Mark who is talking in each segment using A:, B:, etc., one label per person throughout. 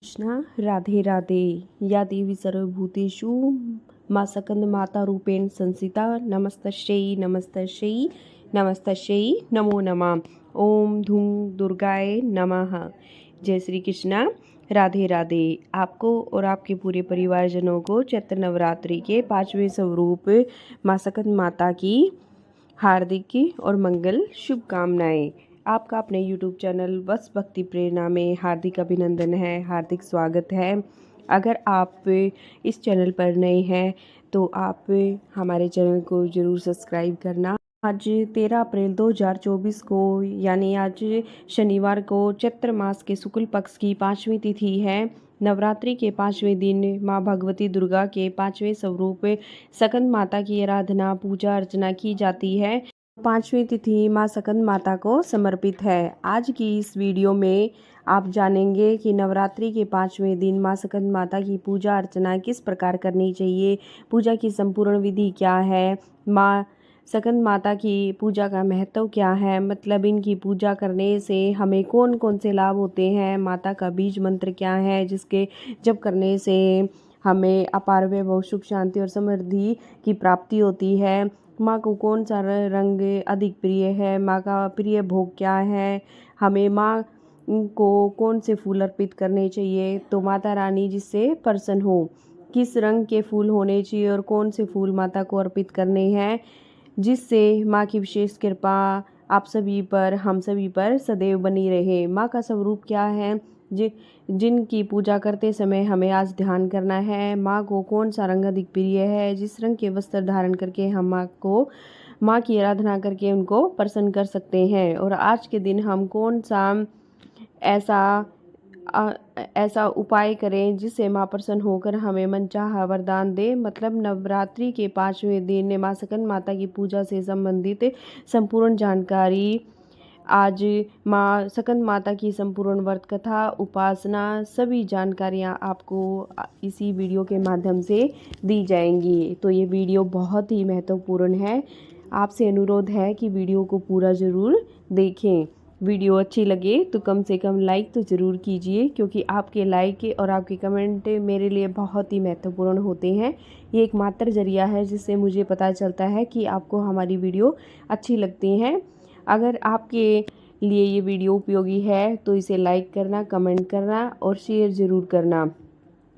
A: कृष्णा राधे राधे। या देवी सर्वभूतेषु मा स्कंदमाता रूपेण संस्थिता नमस्तस्यै नमस्तस्यै नमस्तस्यै नमो नमः। ओम धूम दुर्गाय नमः। जय श्री कृष्णा राधे राधे। आपको और आपके पूरे परिवारजनों को चैत्र नवरात्रि के 5वें स्वरूप माँ स्कंदमाता की हार्दिक और मंगल शुभकामनाएं। आपका अपने YouTube चैनल वत्स भक्ति प्रेरणा में हार्दिक अभिनंदन है, हार्दिक स्वागत है। अगर आप इस चैनल पर नए हैं तो आप हमारे चैनल को ज़रूर सब्सक्राइब करना। आज 13 अप्रैल 2024 को यानी आज शनिवार को चैत्र मास के शुक्ल पक्ष की 5वीं तिथि है। नवरात्रि के 5वें दिन माँ भगवती दुर्गा के 5वें स्वरूप स्कंद माता की आराधना पूजा अर्चना की जाती है। 5वीं तिथि माँ स्कंद माता को समर्पित है। आज की इस वीडियो में आप जानेंगे कि नवरात्रि के 5वें दिन माँ स्कंद माता की पूजा अर्चना किस प्रकार करनी चाहिए, पूजा की संपूर्ण विधि क्या है, माँ स्कंद माता की पूजा का महत्व क्या है, मतलब इनकी पूजा करने से हमें कौन कौन से लाभ होते हैं, माता का बीज मंत्र क्या है जिसके जप करने से हमें अपार वैभव सुख शांति और समृद्धि की प्राप्ति होती है, माँ को कौन सा रंग अधिक प्रिय है, माँ का प्रिय भोग क्या है, हमें माँ को कौन से फूल अर्पित करने चाहिए, तो माता रानी जिससे प्रसन्न हो किस रंग के फूल होने चाहिए और कौन से फूल माता को अर्पित करने हैं जिससे माँ की विशेष कृपा आप सभी पर हम सभी पर सदैव बनी रहे। माँ का स्वरूप क्या है जिनकी पूजा करते समय हमें आज ध्यान करना है, माँ को कौन सा रंग अधिक प्रिय है, जिस रंग के वस्त्र धारण करके हम माँ की आराधना करके उनको प्रसन्न कर सकते हैं, और आज के दिन हम कौन सा ऐसा उपाय करें जिससे माँ प्रसन्न होकर हमें मनचाहा वरदान दे। मतलब नवरात्रि के 5वें दिन माँ स्कंद माता की पूजा से संबंधित संपूर्ण जानकारी, आज माँ स्कंद माता की संपूर्ण व्रत कथा उपासना सभी जानकारियाँ आपको इसी वीडियो के माध्यम से दी जाएंगी। तो ये वीडियो बहुत ही महत्वपूर्ण है, आपसे अनुरोध है कि वीडियो को पूरा ज़रूर देखें। वीडियो अच्छी लगे तो कम से कम लाइक तो ज़रूर कीजिए, क्योंकि आपके लाइक और आपके कमेंट मेरे लिए बहुत ही महत्वपूर्ण होते हैं। ये एकमात्र ज़रिया है जिससे मुझे पता चलता है कि आपको हमारी वीडियो अच्छी लगती हैं। अगर आपके लिए ये वीडियो उपयोगी है तो इसे लाइक करना, कमेंट करना और शेयर ज़रूर करना।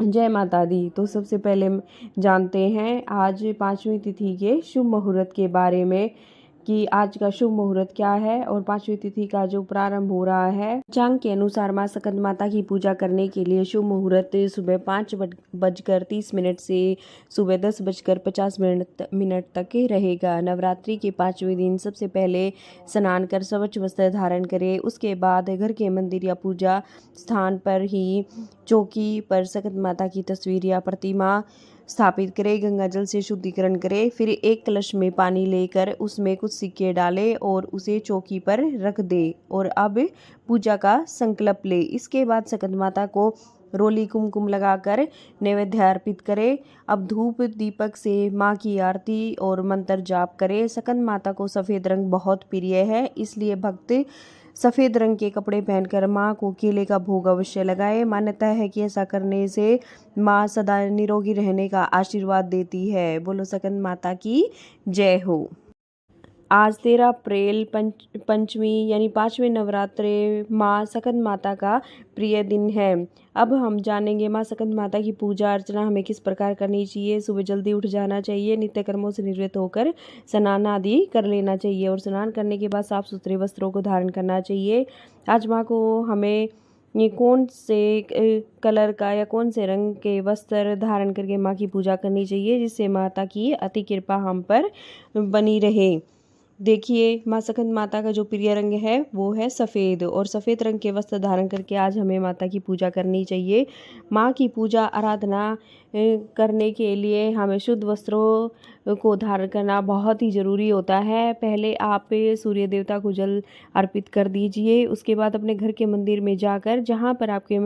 A: जय माता दी। तो सबसे पहले जानते हैं आज 5वीं तिथि के शुभ मुहूर्त के बारे में कि आज का शुभ मुहूर्त क्या है और 5वीं तिथि का जो प्रारंभ हो रहा है। पंचांग के अनुसार माँ स्कंद माता की पूजा करने के लिए शुभ मुहूर्त सुबह 5:30 से सुबह 10:50 तक रहेगा। नवरात्रि के 5वें दिन सबसे पहले स्नान कर स्वच्छ वस्त्र धारण करें। उसके बाद घर के मंदिर या पूजा स्थान पर ही चौकी पर स्कंद माता की तस्वीर या प्रतिमा स्थापित करें। गंगा जल से शुद्धिकरण करें। फिर एक कलश में पानी लेकर उसमें कुछ सिक्के डालें और उसे चौकी पर रख दें और अब पूजा का संकल्प ले। इसके बाद स्कंद माता को रोली कुमकुम लगाकर नैवेद्य अर्पित करें। अब धूप दीपक से माँ की आरती और मंत्र जाप करें। स्कंद माता को सफ़ेद रंग बहुत प्रिय है, इसलिए भक्त सफ़ेद रंग के कपड़े पहनकर माँ को केले का भोग अवश्य लगाए। मान्यता है कि ऐसा करने से माँ सदा निरोगी रहने का आशीर्वाद देती है। बोलो स्कंद माता की जय हो। आज 13 अप्रैल पंचमी यानी 5वें नवरात्रे माँ स्कंद माता का प्रिय दिन है। अब हम जानेंगे माँ स्कंद माता की पूजा अर्चना हमें किस प्रकार करनी चाहिए। सुबह जल्दी उठ जाना चाहिए, नित्य कर्मों से निवृत्त होकर स्नान आदि कर लेना चाहिए और स्नान करने के बाद साफ सुथरे वस्त्रों को धारण करना चाहिए। आज माँ को हमें ये कौन से कलर का या कौन से रंग के वस्त्र धारण करके माँ की पूजा करनी चाहिए जिससे माता की अति कृपा हम पर बनी रहे। देखिए, माँ स्कंद माता का जो प्रिय रंग है वो है सफ़ेद, और सफ़ेद रंग के वस्त्र धारण करके आज हमें माता की पूजा करनी चाहिए। माँ की पूजा आराधना करने के लिए हमें शुद्ध वस्त्रों को धारण करना बहुत ही ज़रूरी होता है। पहले आप सूर्य देवता को जल अर्पित कर दीजिए। उसके बाद अपने घर के मंदिर में जाकर जहाँ पर आपके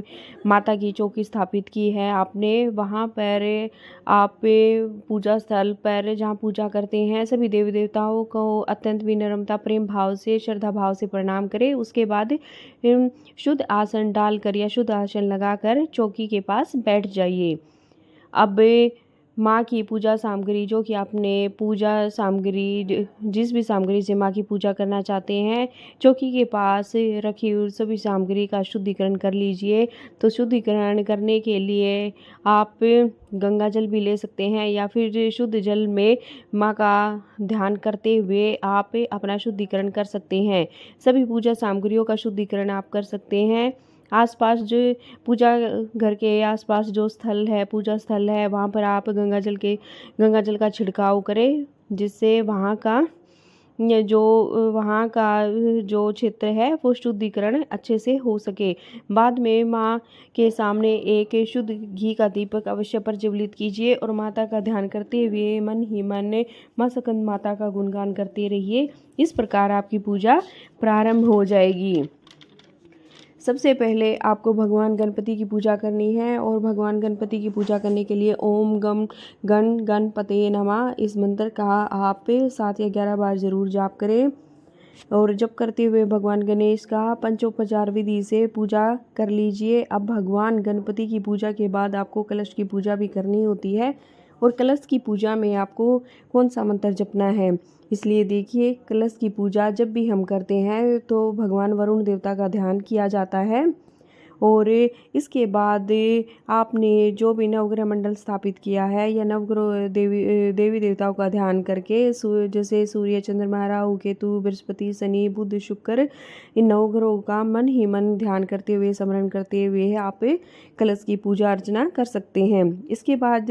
A: माता की चौकी स्थापित की है आपने, वहाँ पर आप पूजा स्थल पर जहाँ पूजा करते हैं सभी देवी देवताओं को अत्यंत विनम्रता प्रेम भाव से श्रद्धा भाव से प्रणाम करें। उसके बाद शुद्ध आसन डालकर या शुद्ध आसन लगाकर चौकी के पास बैठ जाइए। अब माँ की पूजा सामग्री जो कि आपने पूजा सामग्री जिस भी सामग्री से माँ की पूजा करना चाहते हैं चौकी के पास रखी हुई सभी सामग्री का शुद्धिकरण कर लीजिए। तो शुद्धिकरण करने के लिए आप गंगा जल भी ले सकते हैं या फिर शुद्ध जल में माँ का ध्यान करते हुए आप अपना शुद्धिकरण कर सकते हैं। सभी पूजा सामग्रियों का शुद्धिकरण आप कर सकते हैं। आसपास जो पूजा घर के आसपास जो स्थल है पूजा स्थल है वहाँ पर आप गंगा जल का छिड़काव करें, जिससे वहाँ का जो क्षेत्र है वो शुद्धिकरण अच्छे से हो सके। बाद में माँ के सामने एक शुद्ध घी का दीपक अवश्य प्रज्वलित कीजिए और माता का ध्यान करते हुए मन ही मन माँ स्कंद माता का गुणगान करते रहिए। इस प्रकार आपकी पूजा प्रारंभ हो जाएगी। सबसे पहले आपको भगवान गणपति की पूजा करनी है और भगवान गणपति की पूजा करने के लिए ओम गम गण गणपते नमः इस मंत्र का आप 7 या 11 बार जरूर जाप करें। और जप करते हुए भगवान गणेश का पंचोपचार विधि से पूजा कर लीजिए। अब भगवान गणपति की पूजा के बाद आपको कलश की पूजा भी करनी होती है और कलश की पूजा में आपको कौन सा मंत्र जपना है। इसलिए देखिए, कलश की पूजा जब भी हम करते हैं तो भगवान वरुण देवता का ध्यान किया जाता है और इसके बाद आपने जो भी नवग्रह मंडल स्थापित किया है या नवग्रह देवी देवताओं का ध्यान करके जैसे सूर्य चंद्रमा राहु केतु बृहस्पति शनि बुध शुक्र इन नवग्रहों का मन ही मन ध्यान करते हुए स्मरण करते हुए आप कलश की पूजा अर्चना कर सकते हैं। इसके बाद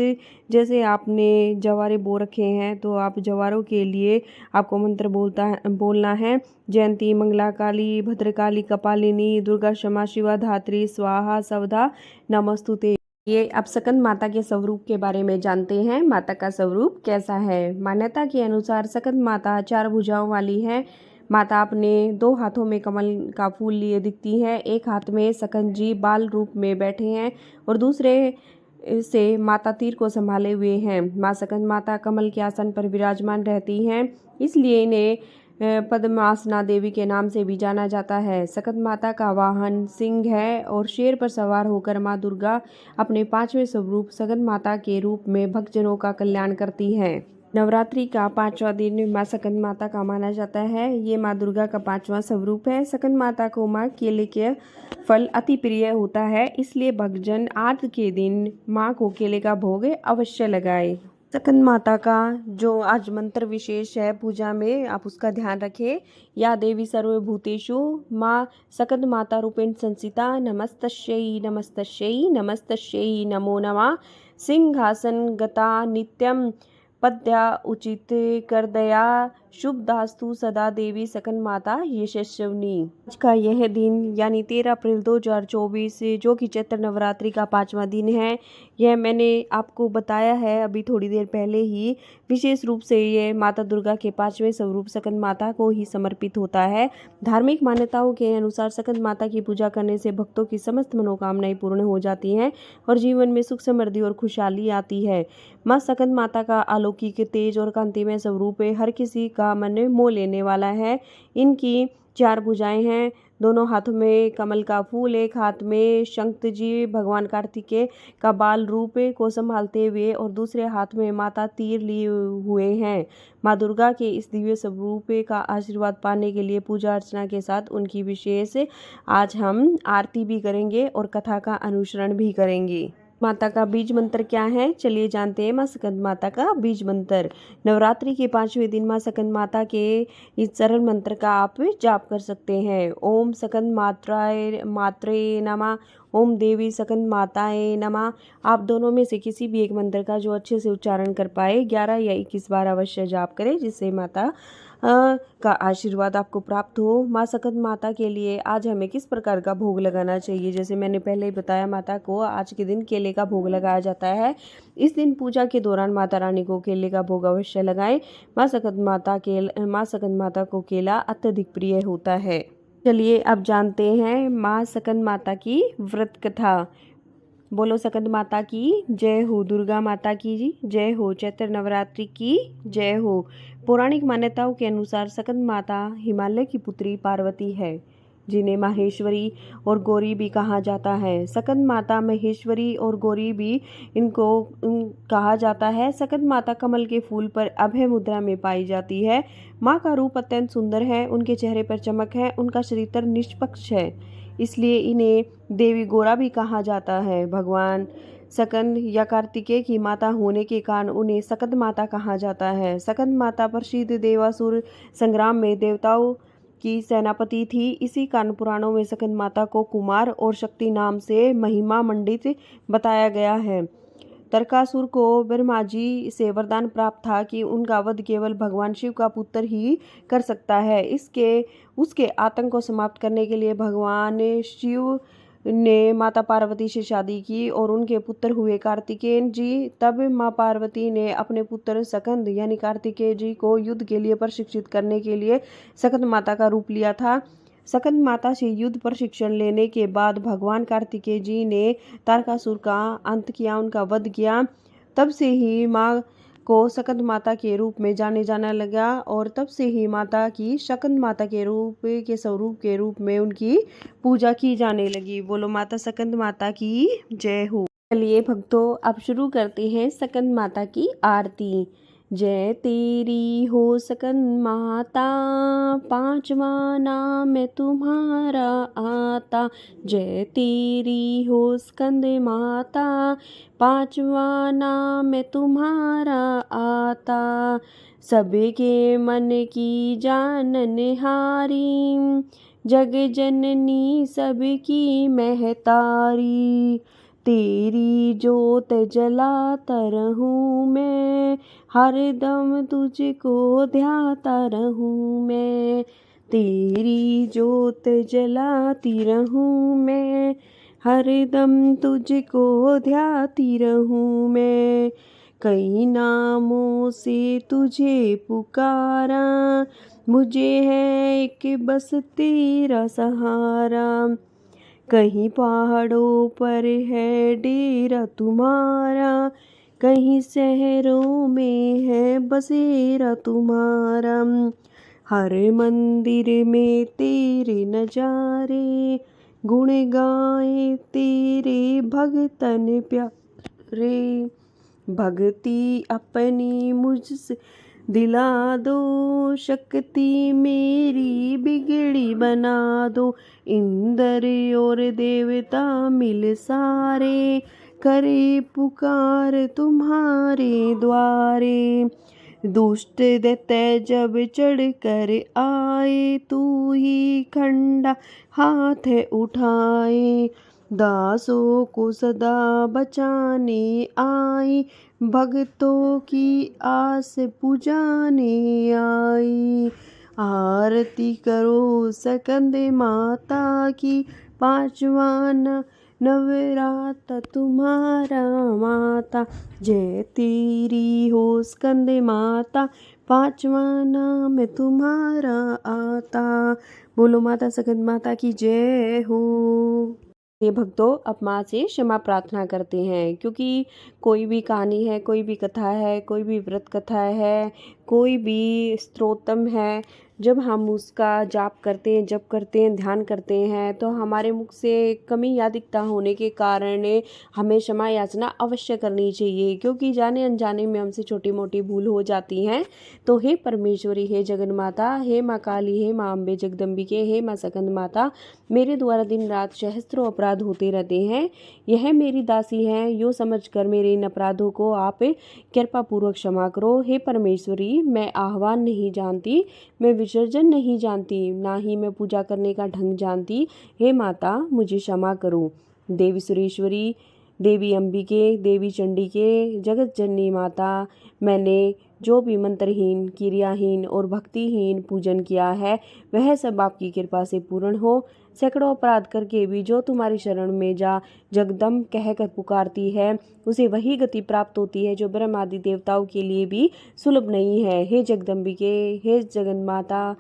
A: जैसे आपने जवारे बो रखे हैं तो आप जवारों के लिए आपको मंत्र बोलना है। जयंती मंगला काली भद्रकाली कपालिनी दुर्गा क्षमा शिवा धात्री स्वाहा सवधा नमस्तुते। ये अब स्कंद माता के स्वरूप के बारे में जानते हैं। माता का स्वरूप कैसा है। मान्यता के अनुसार स्कंद माता 4 भुजाओं वाली है। माता अपने 2 हाथों में कमल का फूल लिए दिखती है। एक हाथ में स्कंद जी बाल रूप में बैठे हैं और दूसरे से माता तीर को संभाले हुए हैं। माँ स्कंद माता कमल के आसन पर विराजमान रहती हैं, इसलिए इन्हें पद्मासना देवी के नाम से भी जाना जाता है। स्कंद माता का वाहन सिंह है और शेर पर सवार होकर माँ दुर्गा अपने 5वें स्वरूप स्कंद माता के रूप में भक्तजनों का कल्याण करती है। नवरात्रि का 5वां दिन माँ स्कंद माता का माना जाता है। ये माँ दुर्गा का 5वां स्वरूप है। स्कंद माता को माँ केले के फल अति प्रिय होता है, इसलिए भक्तजन आज के दिन माँ को केले का भोग अवश्य लगाए। स्कंद माता का जो आज मंत्र विशेष है पूजा में आप उसका ध्यान रखें। या देवी सर्वभूतेषु माँ स्कंद माता रूपेण संस्थिता नमस्तस्यै नमस्तस्यै नमस्तस्यै नमो नमः। सिंहासन गता नित्यम पद्या उचित करदया शुभदास्तु सदा देवी स्कंद माता यशस्विनी। आज का यह दिन यानी 13 अप्रैल 2024 जो कि चैत्र नवरात्रि का 5वां दिन है, यह मैंने आपको बताया है अभी थोड़ी देर पहले ही। विशेष रूप से ये माता दुर्गा के 5वें स्वरूप स्कंद माता को ही समर्पित होता है। धार्मिक मान्यताओं के अनुसार स्कंद माता की पूजा करने से भक्तों की समस्त मनोकामनाएं पूर्ण हो जाती हैं और जीवन में सुख समृद्धि और खुशहाली आती है। माँ स्कंद माता का अलौकिक तेज और कांतिमय स्वरूप हर किसी का मन मोह लेने वाला है। इनकी 4 भुजाएं हैं, दोनों हाथों में कमल का फूल, एक हाथ में शंख जी भगवान कार्तिकेय का बाल रूप को संभालते हुए और दूसरे हाथ में माता तीर लिए हुए हैं। माँ दुर्गा के इस दिव्य स्वरूप का आशीर्वाद पाने के लिए पूजा अर्चना के साथ उनकी विशेष आज हम आरती भी करेंगे और कथा का अनुसरण भी करेंगे। माता का बीज मंत्र क्या है, चलिए जानते हैं। माँ स्कंद माता का बीज मंत्र। नवरात्रि के 5वें दिन माँ स्कंद माता के इस सरल मंत्र का आप जाप कर सकते हैं। ओम स्कंद मात्रे नमः, ओम देवी स्कंद माताए नमः। आप दोनों में से किसी भी एक मंत्र का जो अच्छे से उच्चारण कर पाए 11 या 21 बार अवश्य जाप करें, जिससे माता का आशीर्वाद आपको प्राप्त हो। माँ स्कंद माता के लिए आज हमें किस प्रकार का भोग लगाना चाहिए, जैसे मैंने पहले ही बताया, माता को आज के दिन केले का भोग लगाया जाता है। इस दिन पूजा के दौरान माता रानी को केले का भोग अवश्य लगाएं। माँ स्कंद माता को केला अत्यधिक प्रिय होता है। चलिए अब जानते हैं माँ स्कंद माता की व्रत कथा। बोलो सकंद माता की जय हो, दुर्गा माता की जय हो, चैत्र नवरात्रि की जय हो। पौराणिक मान्यताओं के अनुसार सकंद माता हिमालय की पुत्री पार्वती है, जिन्हें माहेश्वरी और गौरी भी कहा जाता है। सकंद माता महेश्वरी और गौरी भी इनको कहा जाता है। सकंद माता कमल के फूल पर अभय मुद्रा में पाई जाती है। माँ का रूप अत्यंत सुंदर है, उनके चेहरे पर चमक है, उनका शरीर निष्पक्ष है, इसलिए इन्हें देवी गौरा भी कहा जाता है। भगवान सकंद या कार्तिकेय की माता होने के कारण उन्हें सकंद माता कहा जाता है। सकंद माता प्रसिद्ध देवासुर संग्राम में देवताओं की सेनापति थी। इसी कारण पुराणों में सकंद माता को कुमार और शक्ति नाम से महिमा मंडित बताया गया है। तारकासुर को ब्रह्मा जी से वरदान प्राप्त था कि उनका वध केवल भगवान शिव का पुत्र ही कर सकता है। उसके आतंक को समाप्त करने के लिए भगवान शिव ने माता पार्वती से शादी की और उनके पुत्र हुए कार्तिकेय जी। तब माँ पार्वती ने अपने पुत्र सकंद यानी कार्तिकेय जी को युद्ध के लिए प्रशिक्षित करने के लिए सकंद माता का रूप लिया था। सकंद माता से युद्ध प्रशिक्षण लेने के बाद भगवान कार्तिकेय जी ने तारकासुर का अंत किया, उनका वध किया। तब से ही माँ को सकंद माता के रूप में जाने जाना लगा और तब से ही माता की सकंद माता के स्वरूप के रूप में उनकी पूजा की जाने लगी। बोलो माता सकंद माता की जय हो। चलिए भक्तों, अब शुरू करते हैं सकंद माता की आरती। जय तेरी हो सकंद माता, पांचवा नाम है तुम्हारा आता। जय तेरी हो स्कंद माता, पांचवा नाम है तुम्हारा आता। सबके मन की जाननहारी, जग जननी सबकी महतारी। तेरी जोत जलाता रहूं मैं, हर दम तुझको ध्याता रहूं मैं। तेरी जोत जलाती रहूं मैं, हर दम तुझको ध्याती रहूं मैं। कई नामों से तुझे पुकारा, मुझे है एक बस तेरा सहारा। कहीं पहाड़ों पर है डेरा तुम्हारा, कहीं शहरों में है बसेरा तुम्हारा। हर मंदिर में तेरे नजारे, गुण गाए तेरे भगतन प्यारे। भक्ति अपनी मुझसे दिला दो, शक्ति मेरी बिगड़ी बना दो। इंद्र और देवता मिल सारे, करे पुकार तुम्हारे द्वारे। दुष्ट दैत्य जब चढ़ कर आए, तू ही खंडा हाथ उठाए। दासों को सदा बचाने आई, भक्तों की आस पुजाने आई। आरती करो सकंद माता की, पांचवा नवरात्र तुम्हारा माता। जय तेरी हो स्कंद माता, पांचवा नाम तुम्हारा आता। बोलो माता सकंद माता की जय हो। ये भक्तों, अब माँ से क्षमा प्रार्थना करते हैं, क्योंकि कोई भी कहानी है, कोई भी कथा है, कोई भी व्रत कथा है, कोई भी स्तोत्रम है, जब हम उसका जाप करते हैं, जप करते हैं, ध्यान करते हैं, तो हमारे मुख से कमी या अधिकता होने के कारण हमें क्षमा याचना अवश्य करनी चाहिए, क्योंकि जाने अनजाने में हमसे छोटी मोटी भूल हो जाती हैं। तो हे परमेश्वरी, हे जगन माता, हे माँ काली, हे माँ अम्बे जगदम्बिके, हे माँ सकंद माता, मेरे द्वारा दिन रात सहस्त्रों अपराध होते रहते हैं। यह मेरी दासी है, यो समझकर मेरे इन अपराधों को आप कृपा पूर्वक क्षमा करो। हे परमेश्वरी, मैं आह्वान नहीं जानती, मैं विसर्जन नहीं जानती, ना ही मैं पूजा करने का ढंग जानती। हे माता, मुझे क्षमा करो। देवी सुरेश्वरी, देवी अंबिके, देवी चंडिके, जगत जननी माता, मैंने जो भी मंत्रहीन, क्रियाहीन और भक्तिहीन पूजन किया है, वह सब आपकी कृपा से पूर्ण हो। सैकड़ों अपराध करके भी जो तुम्हारी शरण में जगदम कहकर पुकारती है, उसे वही गति प्राप्त होती है जो ब्रह्मादि देवताओं के लिए भी सुलभ नहीं है। हे जगदम्बिके, हे जगन्माता,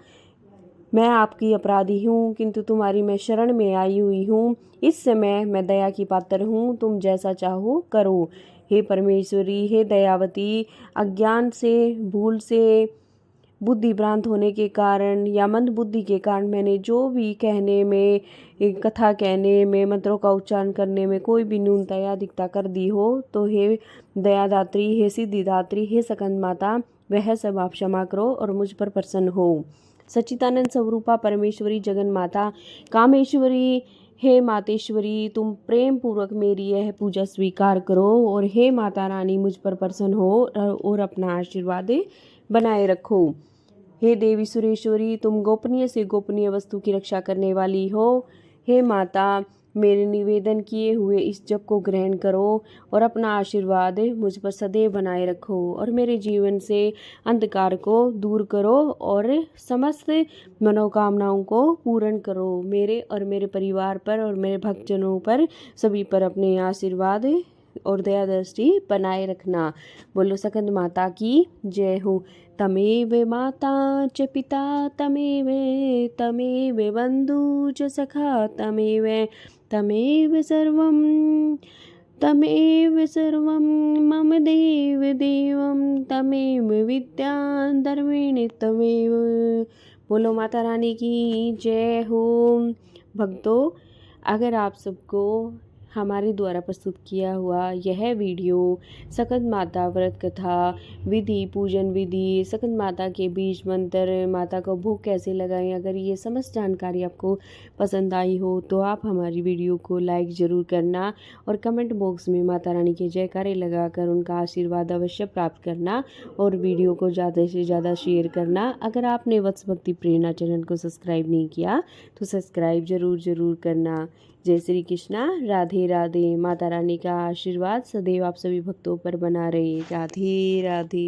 A: मैं आपकी अपराधी हूँ, किंतु तुम्हारी मैं शरण में आई हुई हूँ। इस समय मैं दया की पात्र हूँ, तुम जैसा चाहो करो। हे परमेश्वरी, हे दयावती, अज्ञान से, भूल से, बुद्धि भ्रांत होने के कारण या मंद बुद्धि के कारण मैंने जो भी कहने में, कथा कहने में, मंत्रों का उच्चारण करने में कोई भी न्यूनता या अधिकता कर दी हो, तो हे दयादात्री, हे सिद्धिदात्री, हे सकंद माता, वह सब आप क्षमा करो और मुझ पर प्रसन्न हो। सच्चिदानंद स्वरूपा परमेश्वरी जगन माता कामेश्वरी, हे मातेश्वरी, तुम प्रेम पूर्वक मेरी यह पूजा स्वीकार करो और हे माता रानी मुझ पर प्रसन्न हो और अपना आशीर्वाद बनाए रखो। हे देवी सुरेश्वरी, तुम गोपनीय से गोपनीय वस्तु की रक्षा करने वाली हो। हे माता, मेरे निवेदन किए हुए इस जप को ग्रहण करो और अपना आशीर्वाद मुझ पर सदैव बनाए रखो और मेरे जीवन से अंधकार को दूर करो और समस्त मनोकामनाओं को पूर्ण करो। मेरे और मेरे परिवार पर और मेरे भक्तजनों पर सभी पर अपने आशीर्वाद और दया दृष्टि बनाए रखना। बोलो सकंद माता की जय हो। तमेव माता च पिता तमेव, तमेव बंधु च सखा तमेव, तमेव सर्वं मम देव देवं, तमेव विद्या धर्मिणी तमेव। बोलो माता रानी की जय हो। भक्तों, अगर आप सबको हमारे द्वारा प्रस्तुत किया हुआ यह वीडियो सकंद माता व्रत कथा विधि, पूजन विधि, सकंद माता के बीज मंत्र, माता को भोग कैसे लगाएं, अगर ये समस्त जानकारी आपको पसंद आई हो तो आप हमारी वीडियो को लाइक ज़रूर करना और कमेंट बॉक्स में माता रानी के जयकारे लगाकर उनका आशीर्वाद अवश्य प्राप्त करना और वीडियो को ज़्यादा से ज़्यादा शेयर करना। अगर आपने वत्स भक्ति प्रेरणा चैनल को सब्सक्राइब नहीं किया तो सब्सक्राइब ज़रूर करना। जय श्री कृष्णा। राधे राधे। माता रानी का आशीर्वाद सदैव आप सभी भक्तों पर बना रहे। राधे राधे।